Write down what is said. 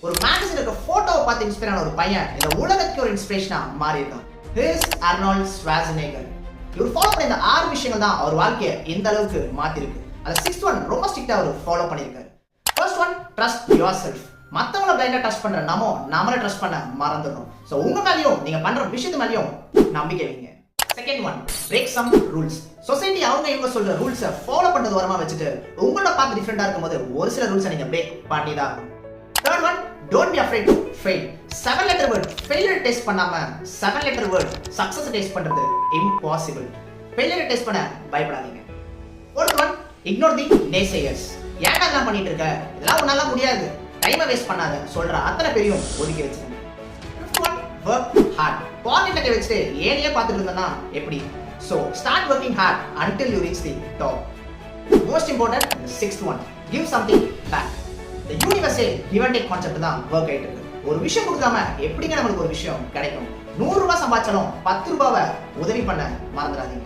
ஒரு மேகசின் இருக்க போட்டோவை பார்த்து இன்ஸ்பயர் ஆன ஒரு பையன் இந்த உலகத்துக்கு ஒரு இன்ஸ்பிரேஷனா மாறி இருக்கான். ஆர்னால்ட் ஷ்வார்ஸெனெகர். இவர் ஃபாலோ பண்ண இந்த 6 விஷயங்கள் தான் அவர் வாழ்க்கையை இந்த அளவுக்கு மாத்திருக்கு. அது 6th ஒன் ரொம்ப ஸ்ட்ரிக்ட்டா அவர் ஃபாலோ பண்ணிருக்காரு. First one, trust your self. மத்தவங்கள பிளைண்டா ட்ரஸ்ட் பண்ற நம்மள ட்ரஸ்ட் பண்ண மறந்துடுறோம். சோ உங்க மேலயும் நீங்க பண்ற விஷயத்து மேலயும் நம்பிக்கை வைங்க. Second one, break some rules. Society அவங்க இவங்க சொல்ற ரூல்ஸை ஃபாலோ பண்றது வரமா வச்சுட்டு உங்களோட பார்த்து டிஃபரெண்டா இருக்கும்போது ஒரு சில ரூல்ஸை நீங்க பிரேக் பண்ணி தான் ஆகணும். Third one, don't be afraid to fail. 7 letter word failure test பண்ணாம 7 லெட்டர் வேர்ட் சக்சஸ் டெஸ்ட் பண்றது இம்பாசிபிள். ஃபெயிலியர் டெஸ்ட் பண்ண பயப்படாதீங்க. Fourth one, ignore the naysayers. ஏன்டா இதெல்லாம் பண்ணிட்டு இருக்க, இதெல்லாம் உன்னால முடியாது, டைமை வேஸ்ட் பண்ணாத சொல்ற அத்தனை பேரையும் ஒதுக்கி வச்சிருங்க. Fifth one, work hard. பாக்கெட்ல கை வச்சுட்டு ஏனையே பார்த்துட்டு இருந்தனா எப்படி? So start working hard until you reach the top. Most important, the 6th one, give something back. The universe give and take concept தான் work ஆயிட்டு இருக்கு. ஒரு விஷயம் கொடுக்காம எப்படிங்க நமக்கு ஒரு விஷயம் கிடைக்கும்? 100 ரூபாய் சம்பாதிச்சாலும் 10 ரூபாவை உதவி பண்ண மறந்துடாதீங்க.